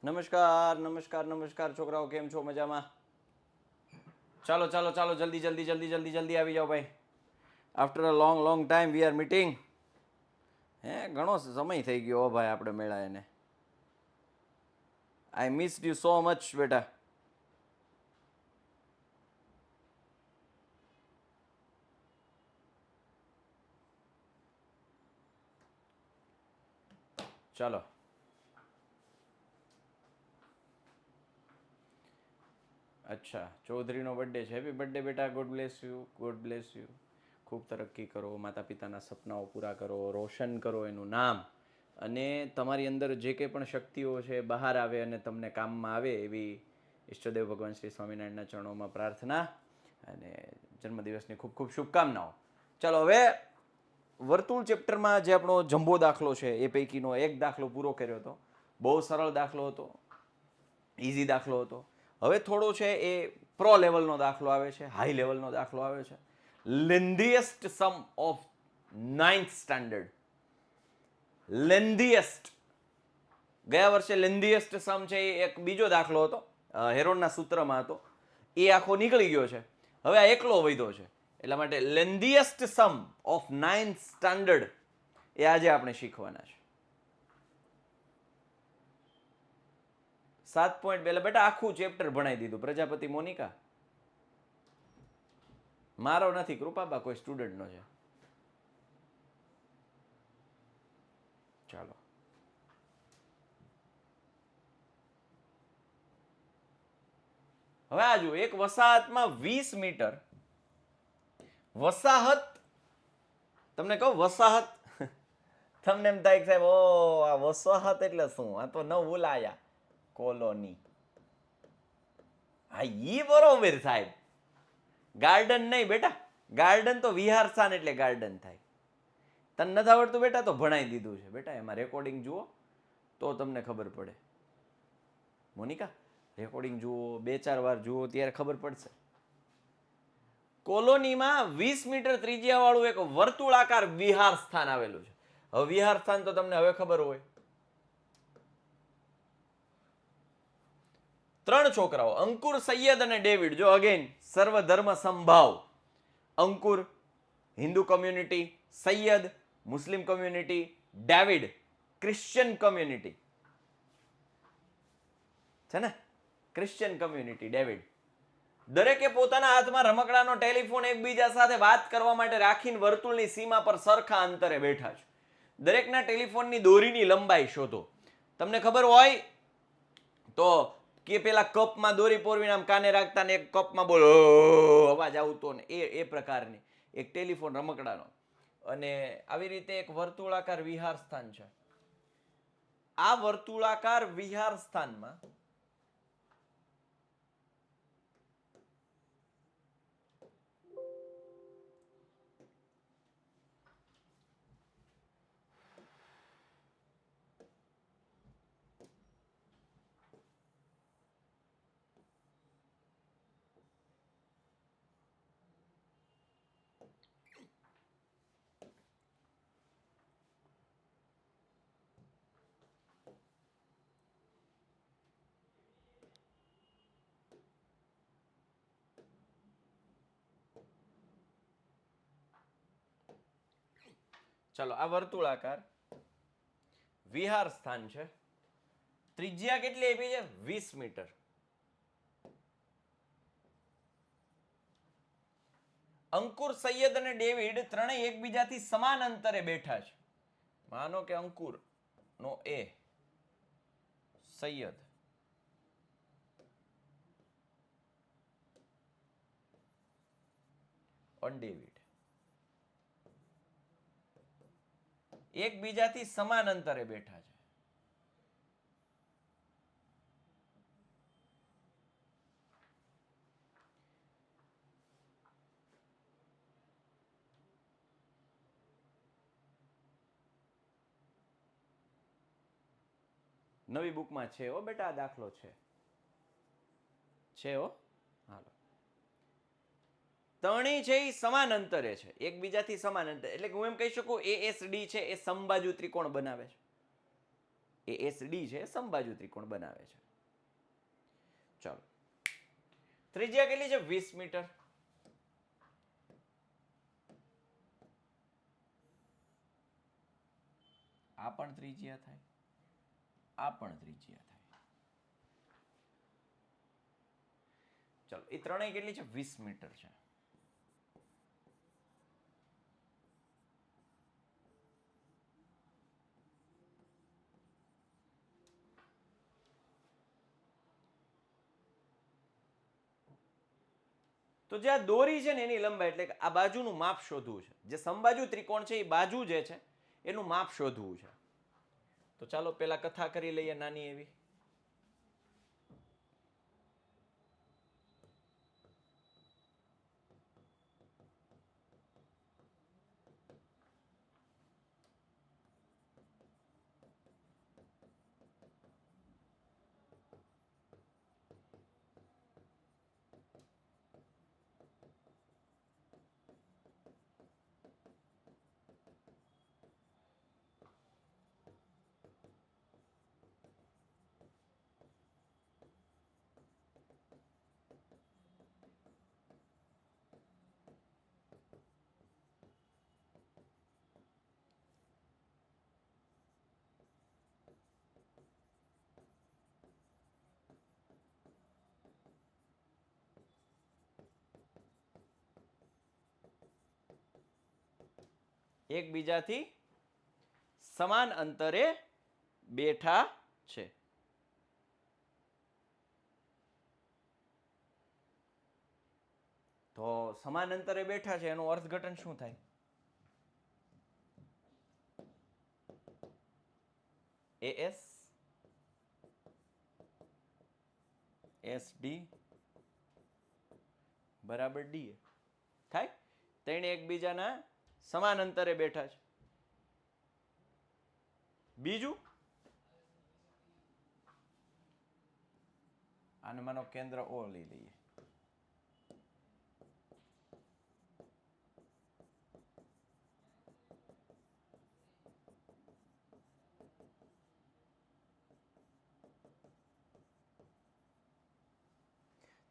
નમસ્કાર નમસ્કાર નમસ્કાર છોકરાઓ, કેમ છો? મજામાં? ચાલો ચાલો ચાલો, જલ્દી જલ્દી જલ્દી જલ્દી જલ્દી આવી જાઓ ભાઈ. After a long long time we are meeting. ઘણો સમય થઈ ગયો ભાઈ આપણે મેળા એને. આઈ મિસ્ડ યુ સો મચ બેટા. ચાલો, અચ્છા, ચૌધરીનો બર્થડે છે. હેપી બર્થડે બેટા. God bless you, God bless you. ખૂબ તરક્કી કરો, માતા પિતાના સપનાઓ પૂરા કરો, રોશન કરો એનું નામ, અને તમારી અંદર જે કંઈ પણ શક્તિઓ છે બહાર આવે અને તમને કામમાં આવે એવી ઈષ્ટદેવ ભગવાન શ્રી સ્વામિનારાયણના ચરણોમાં પ્રાર્થના, અને જન્મદિવસની ખૂબ ખૂબ શુભકામનાઓ. ચાલો, હવે વર્તુળ ચેપ્ટરમાં જે આપણો જંબો દાખલો છે એ પૈકીનો એક દાખલો પૂરો કર્યો હતો. બહુ સરળ દાખલો હતો, ઇઝી દાખલો હતો. હવે થોડો છે એ પ્રો લેવલનો દાખલો આવે છે, હાઈ લેવલનો દાખલો આવે છે. લેન્ધીએસ્ટ સમ ઓફ 9th સ્ટાન્ડર્ડ. લેન્ધીએસ્ટ, ગયા વર્ષે લેન્ધીએસ્ટ સમ છે એ એક બીજો દાખલો હતો, હેરોનના સૂત્રમાં હતો, એ આખો નીકળી ગયો છે. હવે આ એકલો વૈધો છે, એટલા માટે લેન્ધીએસ્ટ સમ ઓફ 9th સ્ટાન્ડર્ડ એ આજે આપણે શીખવાના છે. 7.2 એટલે બેટા આખું ચેપ્ટર ભણાવી દીધું. પ્રજાપતિ મોનિકા, મારો નથી, કૃપાબા કોઈ સ્ટુડન્ટનો છે. ચાલો, હવે આ જુઓ, એક વસાહતમાં 20 મીટર વસાહત, તમને કહું વસાહત, તમને એમ થાય કે સાહેબ ઓ આ વસાહત એટલે શું? આ તો ન ભૂલાયા કોલોની. હા, ઈ બરોબર સાહેબ. ગાર્ડન નહીં બેટા, ગાર્ડન તો વિહાર સ્થાન એટલે ગાર્ડન થાય. તને નથી આવડતું બેટા તો ભણાઈ દીધું છે બેટા. એમાં રેકોર્ડિંગ જુઓ તો તમને ખબર પડે. મોનિકા, રેકોર્ડિંગ જુઓ, 2-4 વાર જુઓ ત્યારે ખબર પડશે. કોલોનીમાં 20 મીટર ત્રિજ્યા વાળું એક વર્તુળાકાર વિહાર સ્થાન આવેલું છે. હવે વિહાર સ્થાન તો તમને હવે ખબર હોય. 3 છોકરાઓ, અંકુર, સૈયદ અને ડેવિડ. જો અગેન સર્વધર્મ સંભાવ. અંકુર હિન્દુ કોમ્યુનિટી, સૈયદ મુસ્લિમ કોમ્યુનિટી, ડેવિડ ક્રિશ્ચિયન કોમ્યુનિટી છે ને, ક્રિશ્ચિયન કોમ્યુનિટી ડેવિડ. દરેકે પોતાના હાથમાં રમકડાનો ટેલિફોન એકબીજા સાથે વાત કરવા માટે રાખીને વર્તુળની સીમા પર સરખા અંતરે બેઠા છે. દરેકના ટેલિફોનની દોરીની લંબાઈ શોધો. તમને ખબર હોય તો કે પેલા કપમાં દોરી પોરવીને આમ કાને રાખતા ને એક કપમાં બોલો અવાજ આવતો ને એ પ્રકારની એક ટેલિફોન રમકડાનો. અને આવી રીતે એક વર્તુળાકાર વિહાર સ્થાન છે. આ વર્તુળાકાર વિહાર સ્થાનમાં ચાલો, આ વર્તુળાકાર વિહાર સ્થાન છે. ત્રિજ્યા કેટલી આપી છે? 20 મીટર. અંકુર, સૈયદ અને ડેવિડ ત્રણેય એકબીજાથી સમાન અંતરે બેઠા છે. માનો કે અંકુર નો એ, સૈયદ ઓન ડેવિડ એકબીજાથી સમાન અંતરે બેઠા છે. નવી બુકમાં છે હો બેટા, આ દાખલો છે હો. હાલો, ત્રણેય છે એ સમાન અંતરે છે, એકબીજાથી સમાન અંતરે. એટલે કે હું એમ કહી શકું ASD છે એ સમબાજુ ત્રિકોણ બનાવે છે. એ એસડી છે, સમબાજુ ત્રિકોણ બનાવે છે. ચાલો, ત્રિજ્યા કેટલી છે? 20 મીટર. આ પણ ત્રિજ્યા થાય, આ પણ ત્રિજ્યા થાય. ચાલો, એ ત્રણેય કેટલી છે? 20 મીટર છે. તો જે આ દોરી છે ને એની લંબાઈ, એટલે કે આ બાજુનું માપ શોધવું છે. જે સમબાજુ ત્રિકોણ છે એ બાજુ જે છે એનું માપ શોધવું છે. તો ચાલો પેલા કથા કરી લઈએ નાની એવી. એકબીજાથી સમાન અંતરે બેઠા છે. તો સમાન અંતરે બેઠા છે એનું અર્થઘટન શું થાય? એસ એસડી બરાબર ડી થાય. તેણે એકબીજાના સમાન અંતરે બેઠા છે. બીજું, આને માનો કેન્દ્ર ઓ લઈ લઈએ.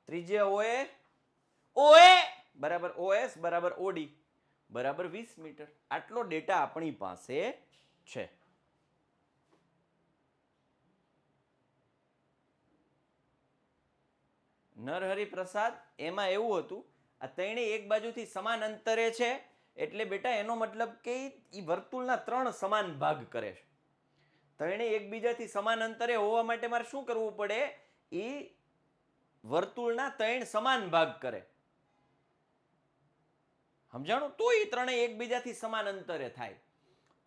ત્રિજ્યા ઓએ બરાબર ઓએસ બરાબર ઓડી બરાબર 20 મીટર. આટલો ડેટા આપણી પાસે છે. નરહરિ પ્રસાદ, એમાં એવું હતું આ ત્રણેય એક બાજુથી સમાન અંતરે છે એટલે બેટા એનો મતલબ કે ઈ વર્તુળના 3 સમાન ભાગ કરે છે. ત્રણેય એકબીજાથી સમાન અંતરે હોવા માટે મારે શું કરવું પડે? ઈ વર્તુળના 3 સમાન ભાગ કરે. સમજાણું? તો એ ત્રણેય એકબીજાથી સમાન અંતરે થાય.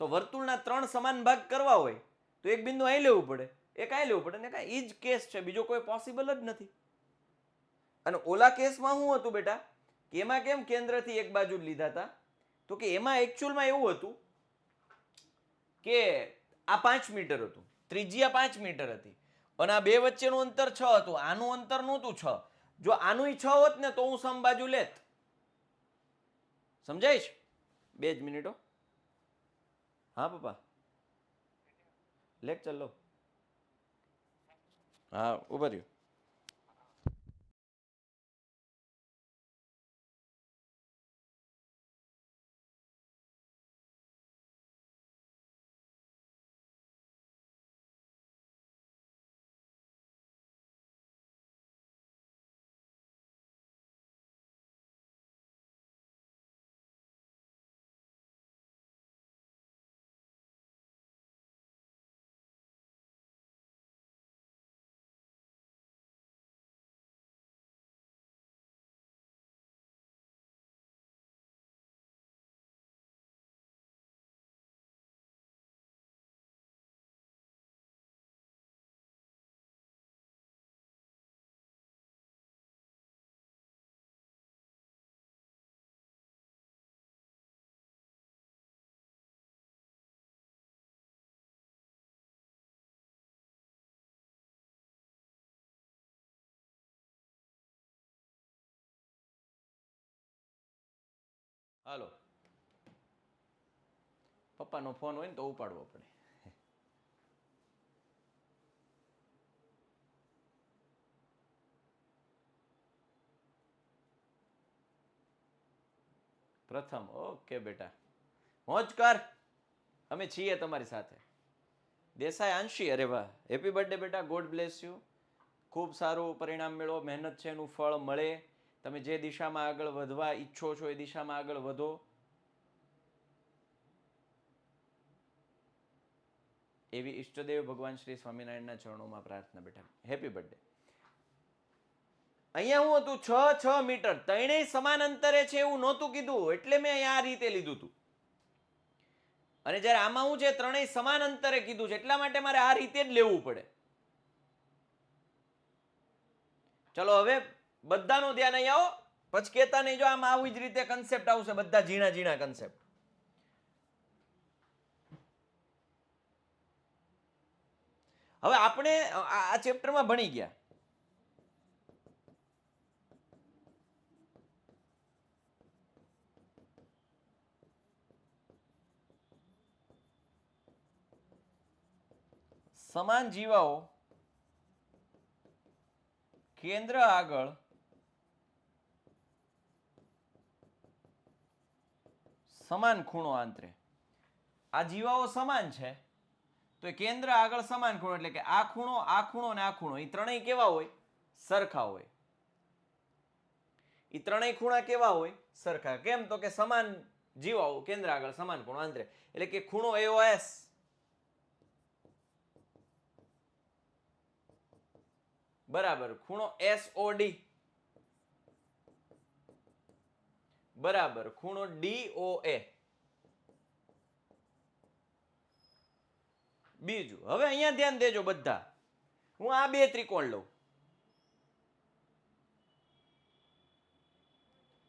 તો વર્તુળના 3 સમાન ભાગ કરવા હોય તો એક બિંદુ અહીં લેવું પડે, એક અહીં લેવું પડે, ને કાંઈ ઈ જ કેસ છે, બીજો કોઈ પોસિબલ જ નથી. અને ઓલા કેસમાં શું હતું બેટા કે એમાં કેમ કેન્દ્રથી એક બાજુ જ લીધા હતા? તો કે એમાં એકચ્યુઅલમાં એવું હતું કે આ 5 મીટર હતું, ત્રિજ્યા 5 મીટર હતી અને આ બે વચ્ચેનું અંતર 6 હતું. આનું અંતર નહોતું 6. જો આનું 6 હોત ને તો હું સમબાજુ લેત. સમજાય છે? 2 જ મિનિટો. હા પપ્પા, લેક્ચર લો. હા, ઉભા રહ્યો. હાલો, પપ્પાનો ફોન હોય ને તો ઉપાડવો પડે. પ્રથમ. ઓકે બેટા, મોજ કર, અમે છીએ તમારી સાથે. દેસાઈ આંશી, અરે વાહ, હેપી બર્થડે બેટા, ગોડ બ્લેસ યુ. ખૂબ સારું પરિણામ મેળવો, મહેનત છે એનું ફળ મળે. તમે જે દિશામાં આગળ વધવા ઈચ્છો છો એ દિશામાં આગળ વધો. એવી ઈષ્ટદેવ ભગવાન શ્રી સ્વામિનારાયણના ચરણોમાં પ્રાર્થના બેટા. Happy birthday. અહીંયા હું હતું 6 મીટર, ત્રણેય સમાન અંતરે છે એવું નહોતું કીધું, એટલે મેં અહીંયા આ રીતે લીધું હતું. અને જ્યારે આમાં હું છે ત્રણેય સમાન અંતરે કીધું છે, એટલા માટે મારે આ રીતે જ લેવું પડે. ચલો હવે બધાનું ધ્યાન અહીં આવો, પછી કહેતા નહીં જો આમ આવી જ રીતે કન્સેપ્ટ આવશે, બધા ઝીણા ઝીણા કન્સેપ્ટ. હવે આપણે આ ચેપ્ટરમાં ભણી ગયા. સમાન જીવાઓ કેન્દ્ર આગળ સમાન ખૂણો આંતરે. આ જીવાઓ સમાન છે તો એ કેન્દ્ર આગળ સમાન ખૂણો, એટલે કે આ ખૂણો અને આ ખૂણો, એ ત્રણેય કેવા હોય? સરખા હોય. એ ત્રણેય ખૂણા કેવા હોય? સરખા. કેમ? તો કે સમાન જીવાઓ કેન્દ્ર આગળ સમાન ખૂણો આંતરે, એટલે કે ખૂણો એઓએસ બરાબર ખૂણો એસઓડી બરાબર ખૂણો ડીઓએ. બીજું, હવે અહીંયા ધ્યાન દેજો બધા. હું આ બે ત્રિકોણ લઉં.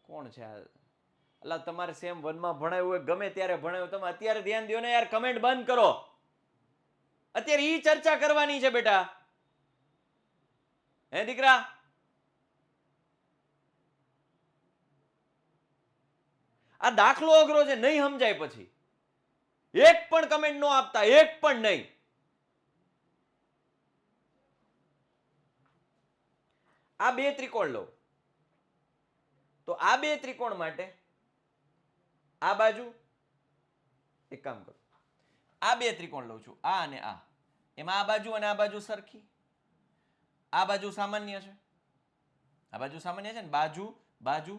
કોણ છે આ? અલા તમારે સેમ 1 માં ભણાવ્યું હોય, ગમે ત્યારે ભણાવ્યું, તમે અત્યારે ધ્યાન દો ને યાર, કમેન્ટ બંધ કરો. અત્યારે ઈ ચર્ચા કરવાની છે બેટા. હે દીકરા? આ દાખલો અઘરો છે, નહીં સમજાય પછી. એક પણ કમેન્ટ નો આપતા, એક પણ નહીં. આ બે ત્રિકોણ લો તો આ બે ત્રિકોણ માટે આ બાજુ એક કામ કરો, આ બે ત્રિકોણ લઉં છું, આ અને આ. એમાં આ બાજુ અને આ બાજુ સરખી, આ બાજુ સામાન્ય છે, આ બાજુ સામાન્ય છે ને, બાજુ બાજુ,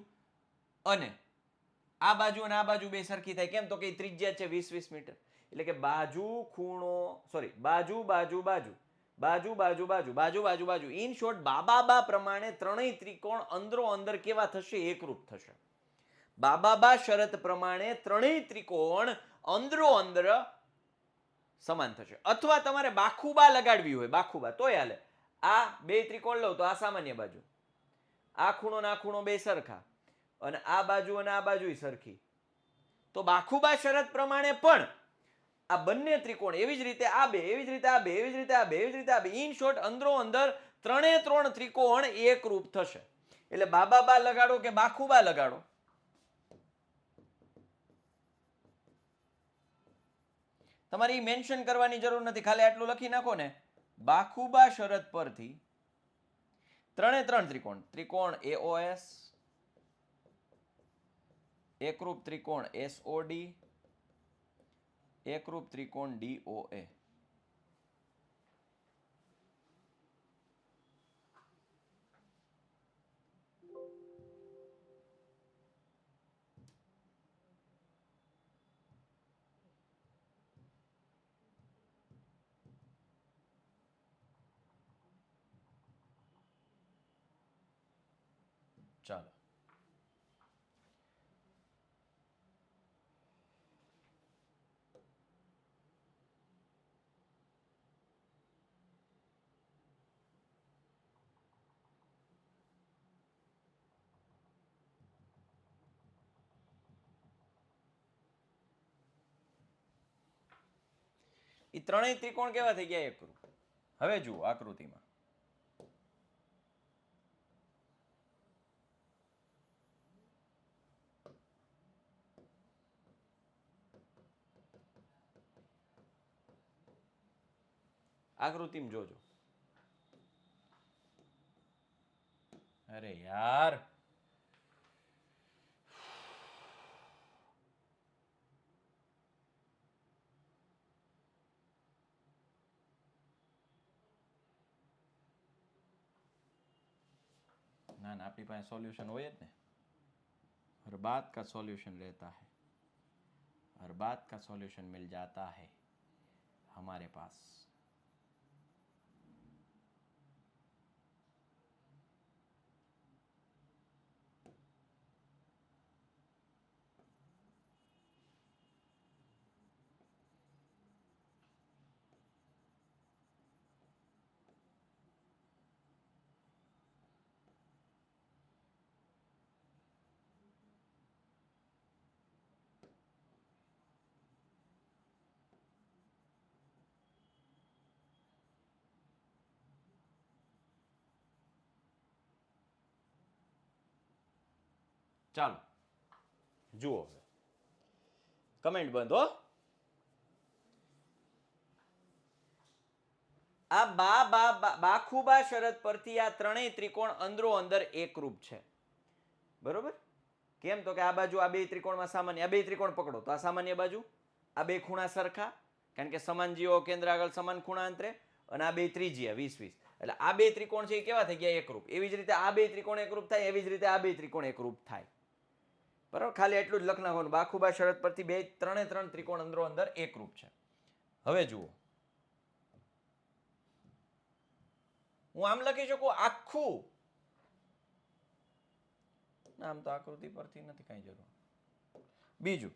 અને આ બાજુ અને આ બાજુ બે સરખી થાય. કેમ? તો કે ત્રિજ્યા છે 20-20 મીટર, એટલે કે બાજુ ખૂણો સોરી બાજુ બાજુ બાજુ બાજુ બાજુ બાજુ બાજુ બાજુ બાજુ, ઇન શોર્ટ બાબા પ્રમાણે ત્રણેય ત્રિકોણ અંદરો અંદર કેવા થશે? એકરૂપ થશે. બાબા શરત પ્રમાણે ત્રણેય ત્રિકોણ અંદરો અંદર સમાન થશે. અથવા તમારે બાખુબા લગાડવી હોય, બાખુબા તોય હાલે. આ બે ત્રિકોણ લો તો આ સામાન્ય બાજુ, આ ખૂણો ને આ ખૂણો બે સરખા, અને આ બાજુ અને આ બાજુ સરખી, તો બાખુબા શરત પ્રમાણે પણ આ બંને ત્રિકોણ એવી જ રીતે આ બે, એવી જ રીતે આ બે, એવી જ રીતે આ બે, એવી જ રીતે આ બે, ઇન શોર્ટ અંદરો અંદર ત્રણે ત્રણ ત્રિકોણ એકરૂપ થશે. એટલે બાબા લગાડો કે બાખુબા લગાડો, તમારે મેન્શન કરવાની જરૂર નથી, ખાલી આટલું લખી નાખો ને, બાખુબા શરત પરથી ત્રણે ત્રણ ત્રિકોણ, ત્રિકોણ એઓએસ, એકરૂપ ત્રિકોણ એસઓડી, એકરૂપ ત્રિકોણ ડીઓએ. ચાલો, એ ત્રણેય ત્રિકોણ કેવા થઈ ગયા? એકરૂપ. હવે જુઓ આકૃતિમાં, આકૃતિમાં જોજો. અરે યાર, ना ना अपनी पास सॉल्यूशन हो ने हर बात का सॉल्यूशन रहता है हर बात का सॉल्यूशन मिल जाता है हमारे पास ચાલો જુઓ કમેન્ટ બંધ હો આ બાખુબા શરત પરથી આ ત્રણેય ત્રિકોણ અંદરો અંદર એકરૂપ છે બરોબર કેમ તો કે આ બાજુ આ બે ત્રિકોણમાં સામાન્ય આ બે ત્રિકોણ પકડો તો આ સામાન્ય બાજુ આ બે ખૂણા સરખા કારણ કે સમાન જીવો કેન્દ્ર આગળ સમાન ખૂણા અંતરે અને આ બે ત્રિજ્યા 20 20 એટલે આ બે ત્રિકોણ છે એ કેવા થઈ ગયા એકરૂપ એવી જ રીતે આ બે ત્રિકોણ એકરૂપ થાય એવી જ રીતે આ બે ત્રિકોણ એકરૂપ થાય બરાબર ખાલી એટલું જ લખ નાખવાનું બાખુબા શરત પરથી બે ત્રણે ત્રણ ત્રિકોણ અંદરો અંદર એકરૂપ છે હવે જુઓ હું આમ લખી શકું આખું આમ તો આકૃતિ પરથી નથી કઈ જરૂર બીજું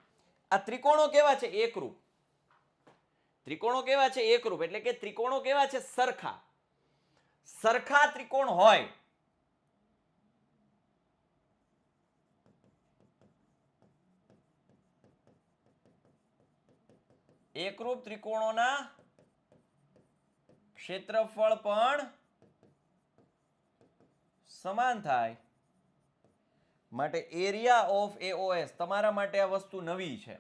આ ત્રિકોણો કેવા છે એકરૂપ ત્રિકોણો કેવા છે એકરૂપ એટલે કે ત્રિકોણો કેવા છે સરખા સરખા ત્રિકોણ હોય એકરૂપ ત્રિકોણોના ક્ષેત્રફળ પણ સમાન થાય માટે એરિયા ઓફ એઓએસ તમારા માટે આ વસ્તુ નવી છે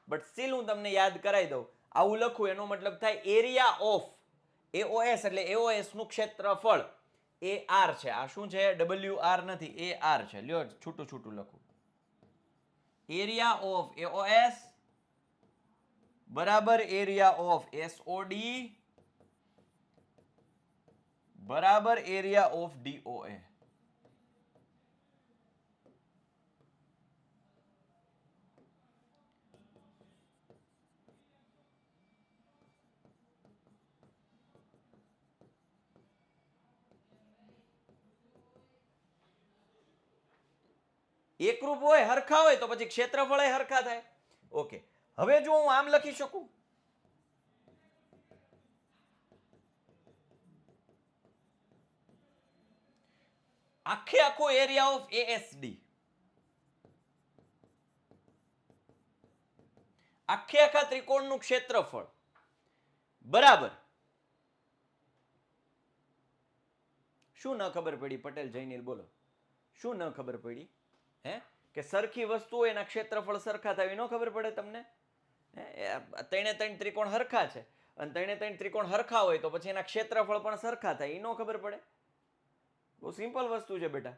બટ સ્ટીલ હું તમને યાદ કરાવી દઉં આવું લખું એનો મતલબ થાય એરિયા ઓફ એઓએસ એટલે એઓએસ નું ક્ષેત્રફળ એ આર છે આ શું છે ડબલ્યુ આર નથી એ આર છે લ્યો છૂટું છૂટું લખું એરિયા ઓફ એઓએસ બરાબર એરિયા ઓફ એસઓડી બરાબર એરિયા ઓફ ડીઓએ એકરૂપ હોય હરખા હોય તો પછી ક્ષેત્રફળ હરખા થાય ઓકે હવે જો હું આમ લખી શકું આખે આખો એરિયા ઓફ એએસડી આખે આખા ત્રિકોણનું ક્ષેત્રફળ બરાબર શું ન ખબર પડી પટેલ જયનીલ બોલો શું ન ખબર પડી હે કે સરખી વસ્તુ હોય એના ક્ષેત્રફળ સરખા થાય ન ખબર પડે તમને ત્રણે ત્રણ ત્રિકોણ હરખા છે અને ત્રણે ત્રણ ત્રિકોણ હરખા હોય તો પછી એના ક્ષેત્રફળ પણ સરખા થાય એ ન ખબર પડે બહુ સિમ્પલ વસ્તુ છે બેટા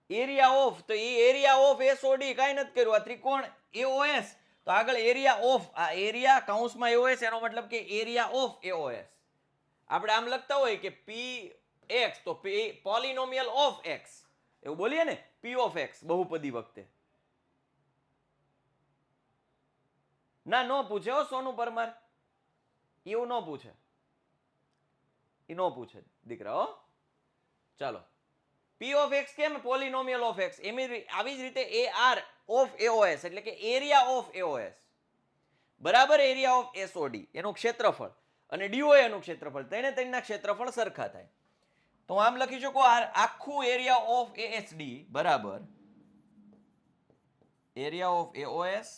એરિયા ઓફ તો એ એરિયા ઓફ એસઓડી કાંઈ નથી કર્યું આ ત્રિકોણ એઓએસ તો આગળ એરિયા ઓફ આ એરિયા કૌંસમાં એઓએસ એનો મતલબ કે એરિયા ઓફ એઓએસ આપણે આમ લખતા હોય કે પી એક્સ તો પોલિનોમિયલ ઓફ એક્સ એવું બોલીએ ને પી ઓફ એક્સ બહુપદી વખતે ના નો પૂછે હો સોનું પરમાર એવું ન પૂછે એ નો પૂછે દીકરા હો ચાલો પી ઓફ એક્સ કેમ પોલિનોમિયલ ઓફ એક્સ આવી જ રીતે એ આર ઓફ એઓએસ એટલે કે એરિયા ઓફ એઓએસ બરાબર એરિયા ઓફ એસઓડી એનું ક્ષેત્રફળ અને ડીઓએ એનું ક્ષેત્રફળ તેને તેના ક્ષેત્રફળ સરખા થાય તો આમ લખી શકો આખું એરિયા ઓફ એએસડી બરાબર એરિયા ઓફ એઓએસ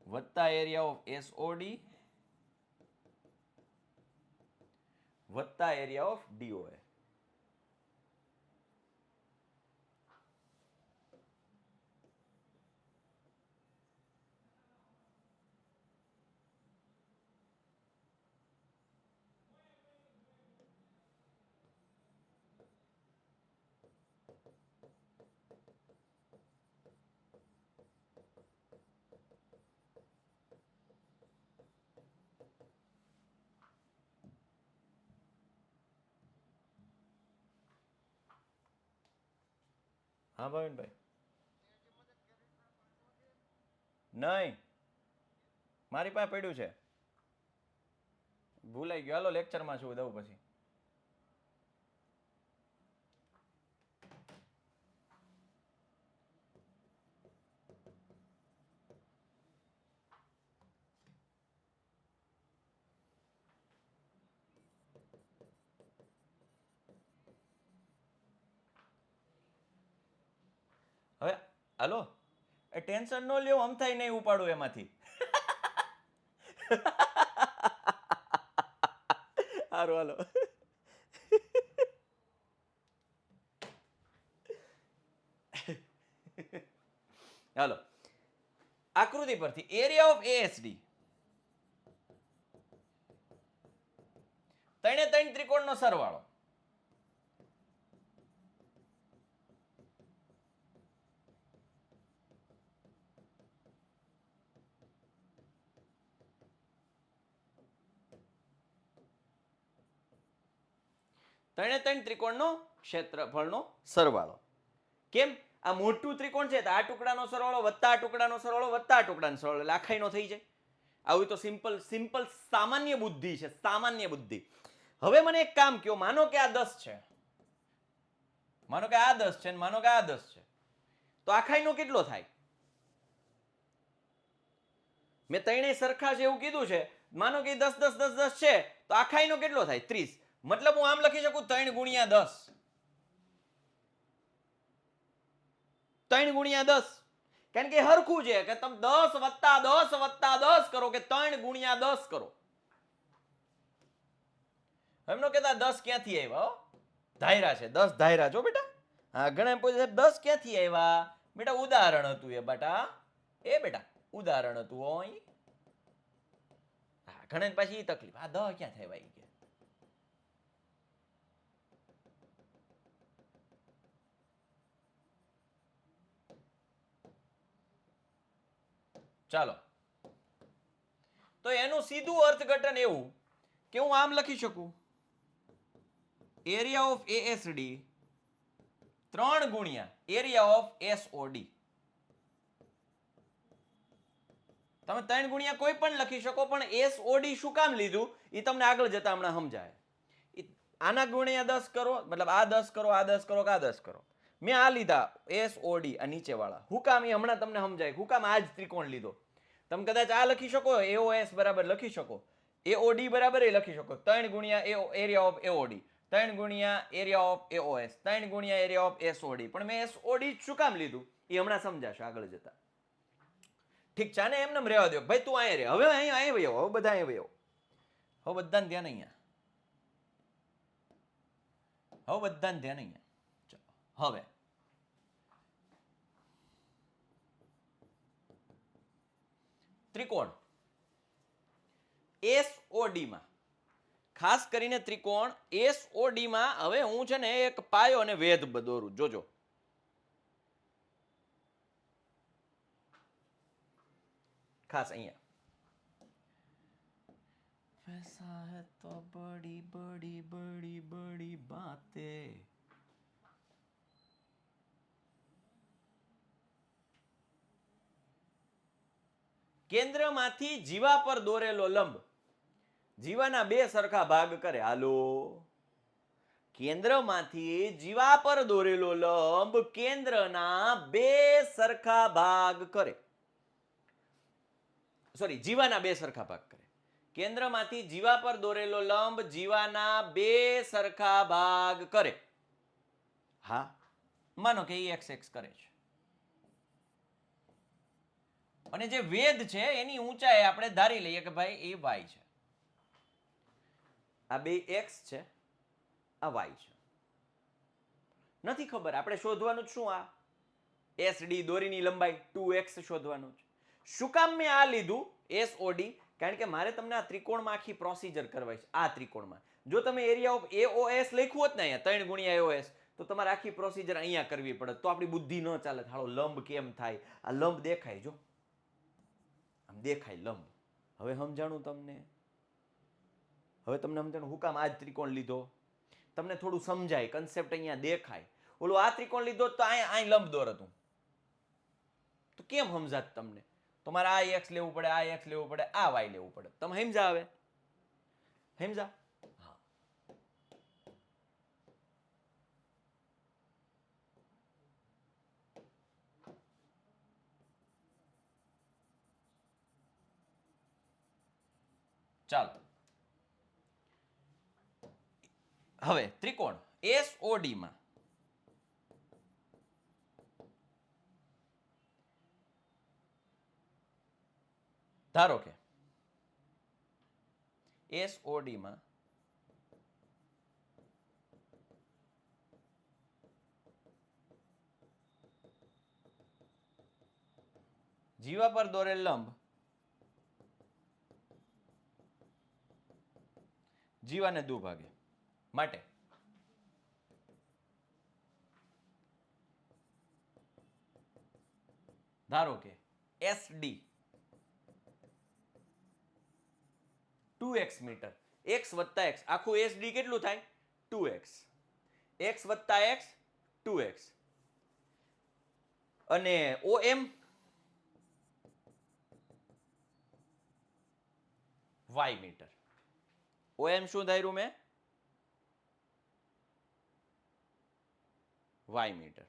વત્તા એરિયા ઓફ એસઓડી વત્તા એરિયા ઓફ ડીઓએ હા ભાવિનભાઈ. નહીં, મારી પાસે પડ્યું છે. ભૂલાઈ ગયો, હાલો લેક્ચરમાં છું દઉં પછી. હવે હાલો, એ ટેન્શન ન લ્યો, આમ થાય નહીં ઉપાડું એમાંથી. સારું હાલો. હાલો, આકૃતિ પરથી એરિયા ઓફ એએસડી, ત્રણે ત્રણ ત્રિકોણનો સરવાળો. ત્રણે ત્રણ ત્રિકોણનો ક્ષેત્રફળનો સરવાળો. કેમ? આ મોટું ત્રિકોણ છે તો આ ટુકડાનો સરવાળો વત્તા આ ટુકડાનો સરવાળો વત્તા આ ટુકડાનો સરવાળો એટલે આખાઈનો થઈ જાય. આવી તો સિમ્પલ સિમ્પલ સામાન્ય બુદ્ધિ છે, સામાન્ય બુદ્ધિ. હવે મને એક કામ કયો, માનો કે આ 10 છે, માનો કે આ 10 છે, માનો કે આ 10 છે, તો આખાઈનો કેટલો થાય? મેં ત્રણેય સરખા છે એવું કીધું છે. માનો કે 10 10 10 10 છે તો આખાઈનો કેટલો થાય? 30. મતલબ હું આમ લખી શકું 3 ગુણ્યા 10, 3 ગુણ્યા 10, કારણ કે હરખું છે કે તમે 10 વત્તા 10 વત્તા 10 કરો કે 3 ગુણ્યા 10 કરો. એમનો કહેતા 10 ક્યાંથી આવ્યા? ધાયરા છે 10 ધાયરા છો બેટા. હા, ઘણા પૂછે સાહેબ 10 ક્યાંથી આવ્યા? બેટા ઉદાહરણ હતું એ બેટા, એ બેટા ઉદાહરણ હતું ઓય. હા, ઘણા પાછી એ તકલીફ, આ 10 ક્યાંથી આવ્યા? ચાલો, તો એનું સીધું અર્થઘટન એવું કે હું આમ લખી શકું, એરિયા ઓફ એએસડી 3 ગુણ્યા એરિયા ઓફ એસઓડી. તમે 3 ગુણ્યા કોઈ પણ લખી શકો, પણ એસઓડી શું કામ લીધું એ તમને આગળ જતા હમણાં સમજાય. આના ગુણ્યા 10 કરો, મતલબ આ 10 કરો, આ 10 કરો, આ 10 કરો. મેં આ લીધા એસઓડી, આ નીચે વાળા. હું કામ? એ હમણાં તમને સમજાય. હું કામ આ જ ત્રિકોણ લીધો? તમે કદાચ આ લખી શકો, એઓએસ બરાબર લખી શકો, એઓડી બરાબર એ લખી શકો. 3 ગુણ્યા એરિયા ઓફ એઓડી, 3 ગુણ્યા એરિયા ઓફ એઓએસ, 3 ગુણ્યા એરિયા ઓફ એસઓડી. પણ મેં એસઓડી શું કામ લીધું એ હમણાં સમજાશે આગળ જતા. ઠીક છે, આને એમને રહેવા દો ભાઈ, તું અહીંયા રે. હવે અહીંયા વયો, હવે બધા અહીંયા વયો. હવે બધાને ધ્યાન અહીંયા, હવે બધાને ધ્યાન અહીંયા. ચાલો હવે ત્રિકોણ એસઓડી માં, ખાસ કરીને ત્રિકોણ એસઓડી માં હવે હું છે ને એક પાયો અને વેધ દોરું. જોજો, ખાસ અહીંયા. वैसा है तो बड़ी बड़ी बड़ी बड़ी बातें. કેન્દ્રમાંથી જીવા પર દોરેલો લંબ જીવાના બે સરખા ભાગ કરે. હાલો, કેન્દ્રમાંથી જીવા પર દોરેલો લંબ કેન્દ્રના બે સરખા ભાગ કરે. સોરી, જીવાના બે સરખા ભાગ કરે. કેન્દ્રમાંથી જીવા પર દોરેલો લંબ જીવાના બે સરખા ભાગ કરે. હા, માનો કે એક્સ એક્સ કરે છે, અને જે વેધ છે એની ઊંચાઈ આપણે ધારી લઈએ કે ભાઈ એ વાય છે. આ બે એક્સ છે, આ વાય છે. નથી ખબર, આપણે શોધવાનું શું? આ એસડી દોરીની લંબાઈ 2x શોધવાનું છે. શું કામ મેં આ લીધું એસઓડી? કારણ કે મારે તમને આ ત્રિકોણમાં આખી પ્રોસિજર કરવાય છે. આ ત્રિકોણમાં જો તમે એરિયા ઓફ એઓએસ લખ્યું હોત ને અહીંયા 3 ગુણ્યા એઓએસ, તો તમારે આખી પ્રોસિજર અહીંયા કરવી પડે. તો આપણી બુદ્ધિ ન ચાલે. હાલો, લંબ કેમ થાય? આ લંબ દેખાય, જો આમ દેખાય લંબ. હવે સમજાણું તમને? હવે તમને સમજાણું હું કામ આ જ ત્રિકોણ લીધો? તમને થોડું સમજાય, કન્સેપ્ટ અહીંયા દેખાય. ઓલું આ ત્રિકોણ લીધો તો અહીં લંબદોર હતું, તો કેમ સમજાત તમને? તમારે આ એક્સ લેવું પડે, આ એક્સ લેવું પડે, આ વાય લેવું પડે. તમે સમજા? હવે સમજા? હા. ચાલો હવે ત્રિકોણ એસઓડી માં ધારો કે એસઓડી માં જીવા પર દોરેલ લંબ જીવાને દુભાગે માટે ધારો કે એસડી 2x મીટર, x વત્તા x, આખું એસડી કેટલું થાય? 2x, x વત્તા x 2x, અને ઓએમ y મીટર. ઓએમ શું ધાર્યું મેં? y metre.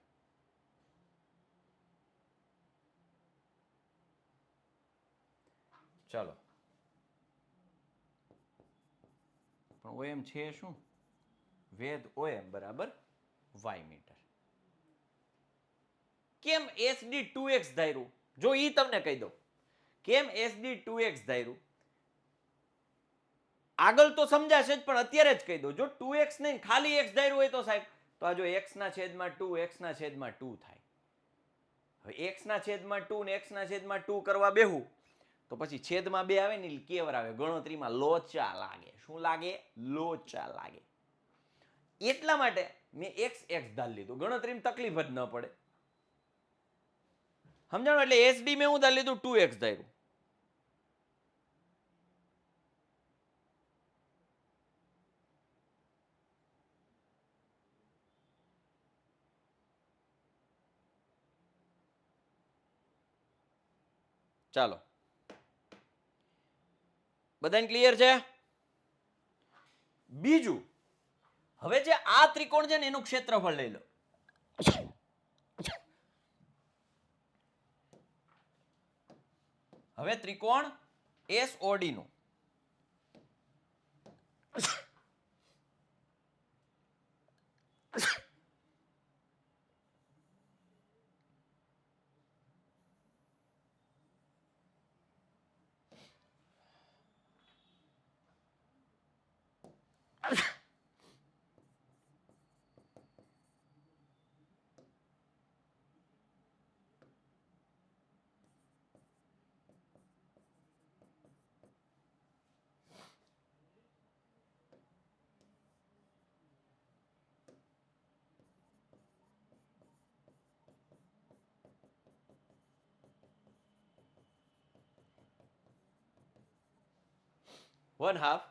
ચલો, પણ ઓએમ છે શું? વેધ ઓએમ બરાબર y મીટર. કેમ એસડી 2x ધાર્યું? જો ઈ તમને કહી દઉં કેમ એસડી 2x ધાર્યું. આગળ તો સમજાશે જ, પણ અત્યારે જ કહી દઉં. જો 2x નહીં ખાલી x ધાર્યું હોય તો સાહેબ, તો આ જો x ના છેદમાં 2, x ના છેદમાં 2 થાય. હવે x ના છેદમાં 2 ને x ના છેદમાં 2 કરવા બેહું તો પછી છેદમાં 2 આવે ને એટલે કેવર આવે, ગણતરીમાં લોચા લાગે. શું લાગે? લોચા લાગે. એટલા માટે મેં x ધારી લીધું, ગણતરીમાં તકલીફ જ ન પડે. સમજાણું? એટલે એસડી મેં હું ધારી લીધું, 2x ધાર્યું. ચાલો, બધાને ક્લિયર છે? બીજું, હવે જે આ ત્રિકોણ છે ને એનું ક્ષેત્રફળ લઈ લો. હવે ત્રિકોણ એસઓડી નું વન હાફ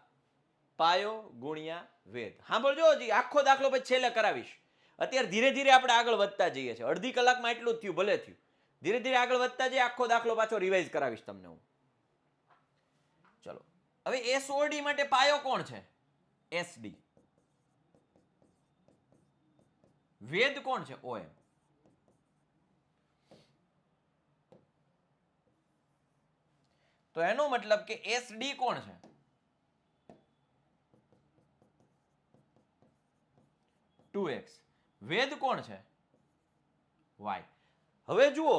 પાયો ગુણ્યા વેધ. સાંભળજો, હજી આખો દાખલો પછી છેલ્લે કરાવીશ. અત્યારે ધીરે ધીરે આપણે આગળ વધતા જઈએ છીએ. અડધી કલાકમાં એટલું જ થયું, ભલે થયું. ધીરે ધીરે આગળ વધતા જઈએ, આખો દાખલો પાછો રિવાઇઝ કરાવીશ તમને હું. ચલો, હવે એસઓડી માટે પાયો કોણ છે? એસડી. વેધ કોણ છે? ઓએમ. તો એનો મતલબ કે એસડી કોણ છે? 2x. વેધ કોણ છે? y. હવે જુઓ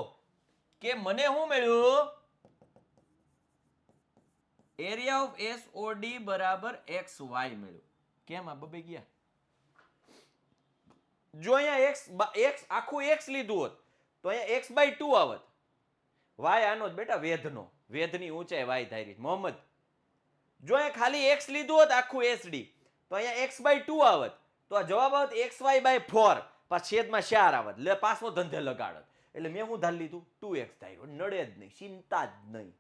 કે મને શું મળ્યું? એરિયા ઓફ એસઓડી બરાબર xy મળ્યું. કેમ આ બબે ગયા? જો અહીંયા x આખું x લીધું હોત તો અહીંયા x/2 આવત. y આનો જ બેટા, વેધનો. વેધની ઊંચાઈ y ધારી. મોહમ્મદ, જો અહીંયા ખાલી x લીધું હોત આખું એસડી તો અહીંયા x/2 આવત. તો આ જવાબ આવત xy/4. પાછ છેદમાં 4 આવત. લે પાછો ધંધે લગાડત. એટલે મેં શું ધારી લીધું? 2x ધાર્યું. નડે જ નહીં, ચિંતા જ નહીં.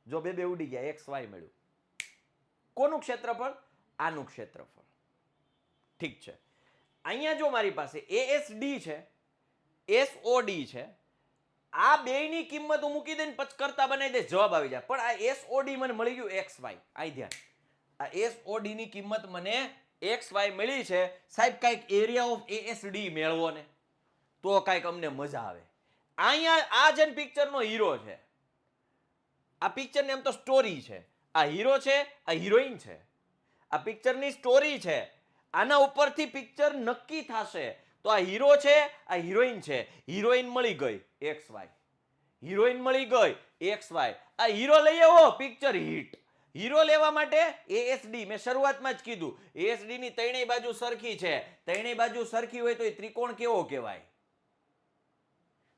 જો બે ઉડી ગયા, xy મળ્યું. કોનું ક્ષેત્રફળ? આનું ક્ષેત્રફળ. ઠીક છે. અહીંયા જો મારી પાસે ASD છે, SOD છે, આ બેયની કિંમત હું મૂકી દઈને પછી કરતા બનાવી દે, જવાબ આવી જાય. પણ આ SOD મને મળી ગયું XY. આઈ ધ્યાન, આ SOD ની કિંમત મને XY મળી છે. સાહેબ કાંઈક એરિયા ઓફ ASD મેળવો ને તો કાંઈક અમને મજા આવે. અહીંયા આ જે પિક્ચરનો હીરો છે, આ પિક્ચરની એમ તો સ્ટોરી છે, આ હીરો છે, આ હિરોઈન છે, આ પિક્ચરની સ્ટોરી છે. આના ઉપરથી પિક્ચર નક્કી થશે. તો આ હીરો છે, આ હિરોઈન છે. હિરોઈન મળી ગઈ XY, હિરોઈન મળી ગઈ XY. આ હીરો લઈ આવો, પિક્ચર હિટ. હીરો લેવા માટે ASD, મેં શરૂઆતમાં જ કીધું ASD ની ત્રણેય બાજુ સરખી છે. ત્રણેય બાજુ સરખી હોય તો એ ત્રિકોણ કેવો કહેવાય?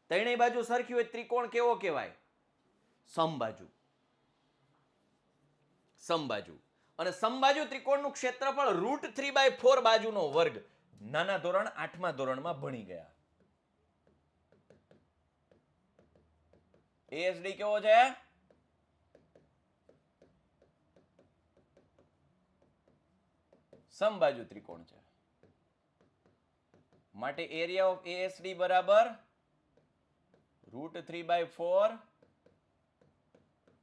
ત્રણેય બાજુ સરખી હોય ત્રિકોણ કેવો કહેવાય? સમબાજુ. સમબાજુ. અને સમબાજુ ત્રિકોણનું ક્ષેત્રફળ √3/4 બાજુનો વર્ગ. નાના ધોરણ 8મા ધોરણમાં ભણી ગયા. ASD કેવો છે? સમબાજુ ત્રિકોણ છે. માટે એરિયા ઓફ ASD બરાબર √3/4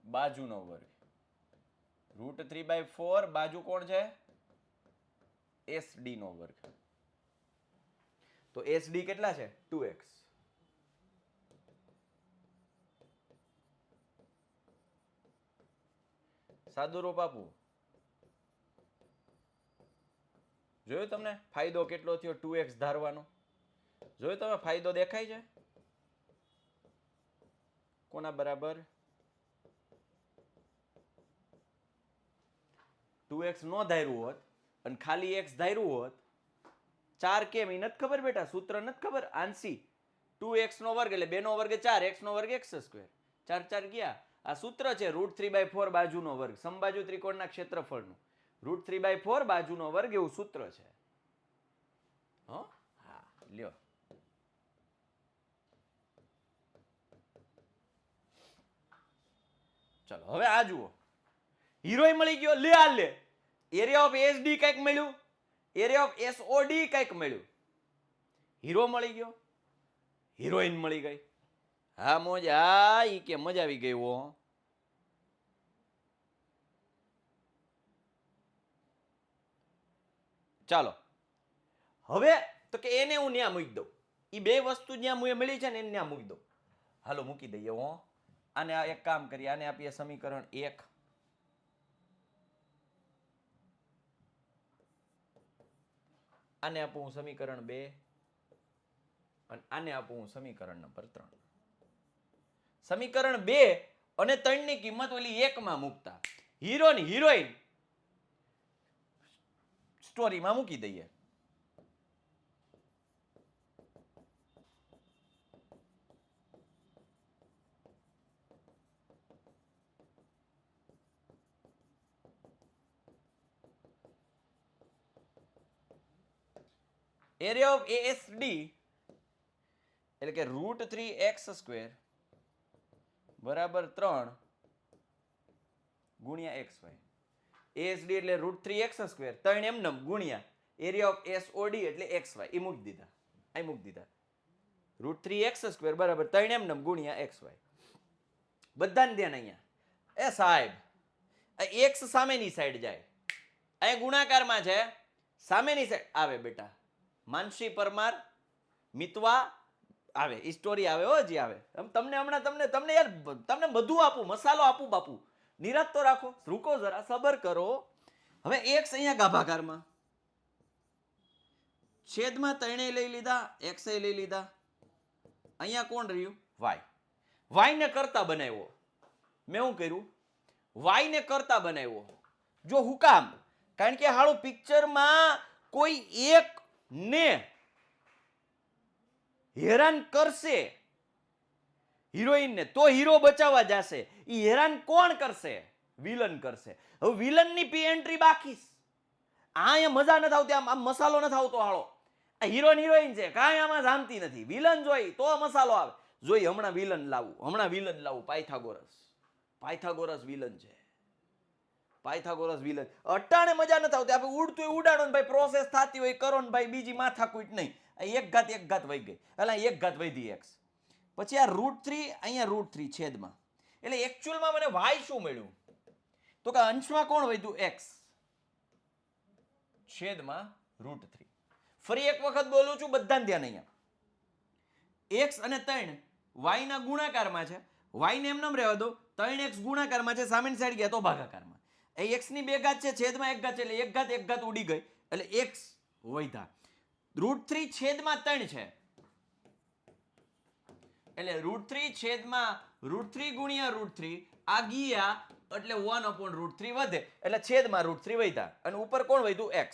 બાજુનો વર્ગ. √3/4 બાજુ કોણ છે? SD નો વર્ગ. તો SD કેટલા છે? 2x. સાદું રૂપ આપું. જોયું તમને ફાયદો કેટલો થયો 2x ધારવાનો? જોયું તમે ફાયદો દેખાય છે? કોના બરાબર? 2x નો ધાર્યું હોત અને ખાલી x ધાર્યું હોત, 4 કેમ એ નથી ખબર બેટા? સૂત્ર નથી ખબર? આંશી 2x નો વર્ગ એટલે 2 નો વર્ગ 4, x નો વર્ગ x². 4 4 ગયા. આ સૂત્ર છે √3/4 બાજુનો વર્ગ. સમબાજુ ત્રિકોણના ક્ષેત્રફળનું √3/4 બાજુનો વર્ગ એવું સૂત્ર છે. હા, લ્યો. ચલો હવે આ જુઓ. હિરોઈન મળી ગયો, લે આ લે. એરિયા ઓફ ASD કંઈક મળ્યું, એરિયા ઓફ SOD કંઈક મળ્યું. હીરો મળી ગયો, હિરોઈન મળી ગઈ. હા મોજ, હા ઈ કે મજા આવી ગઈ. હો ચાલો હવે તો કે એને હું ન્યા મૂકી દઉં. ઈ બે વસ્તુ જ્યાં મુએ મળી છે ને એને ન્યા મૂકી દઉં. હાલો મૂકી દઈએ. હો આને આ એક કામ કરીએ, આને આપીએ સમીકરણ 1. આને આપું હું સમીકરણ 2 અને આને આપું હું સમીકરણ નંબર 3. સમીકરણ 2 અને 3 ની કિંમત ઓલી 1 માં મૂકતા હીરો ની હિરોઈન સ્ટોરીમાં મૂકી દઈએ. એરિયા ઓફ ASD એટલે કે √3x² બરાબર 3 ગુણ્યા XY. ASD એટલે √3x², 3 એમ નમ ગુણ્યા એરિયા ઓફ SOD એટલે XY. એ મૂકી દીધા, અહીં મૂકી દીધા. √3x² બરાબર 3 એમ નમ ગુણ્યા XY. બધાને ધ્યાન અહીંયા. એ સાહેબ x સામેની સાઈડ જાય, અહીં ગુણાકારમાં છે, સામેની સાઈડ આવે બેટા. માનસી પરમાર મિતવા આવે, ઈ સ્ટોરી આવે. હો જી આવે. તમને હમણાં તમને યાર તમને બધું આપું, મસાલો આપું બાપુ. નિરાત તો રાખો, રૂકો જરા, સબર કરો. હવે x અહીંયા ગાભાકારમાં, છેદમાં 3 લઈ લીધા, x લઈ લીધા. અહીંયા કોણ રહ્યું? y ને કરતા બનાવ્યો. મેં શું કર્યું? y ને કરતા બનાવ્યો. જો હું કામ? કારણ કે હાળું પિક્ચરમાં કોઈ એક ને હેરાન કરશે હિરોઈનને તો હીરો બચાવવા જશે. ઈ હેરાન કોણ કરશે? વિલન કરશે. હવે વિલનની પી એન્ટ્રી બાકી. અહીંયા મજા નથી આવતી, આમ મસાલો નથી આવતો. હાળો આ હીરો હિરોઈન છે, કાંઈ આમાં જામતી નથી. વિલન જોઈ તો મસાલો આવે. જોઈ હમણાં વિલન લાવું, પાયથાગોરસ વિલન છે. પાયથાગોરસ વિલન અટાણે મજા નથી આવતી. આપણે ઉડતું ઉડાડો ને ભાઈ, પ્રોસેસ થતી હોય કરો ને ભાઈ, બીજી માથાકૂટ નહીં. એક ઘાત વહી ગઈ, એટલે એક ઘાત વધી એક્સ. પછી આ √3 અહીંયા √3 છેદમાં, એટલે એકચ્યુઅલમાં મને વાય શું મળ્યું? તો કે અંશમાં કોણ વધ્યું? એક્સ છેદમાં √3. ફરી એક વખત બોલું છું, બધાને ધ્યાન અહીંયા. એક્સ અને 3 વાય ના ગુણાકારમાં છે. વાય ને એમને રહેવા દો, 3x ગુણાકારમાં છે, સામેની સાઈડ ગયા તો ભાગાકારમાં. એ x ની 2 ઘાત છે, છેદમાં 1 ઘાત છે, એટલે એક ઘાત ઉડી ગઈ, એટલે x વધ્યા. √3 છેદમાં 3 છે, એટલે √3 છેદમાં √3 ગુણ્યા √3 આ ગયા, એટલે 1/√3 વધે, એટલે છેદમાં √3 વધ્યા. અને ઉપર કોણ વધ્યું? x.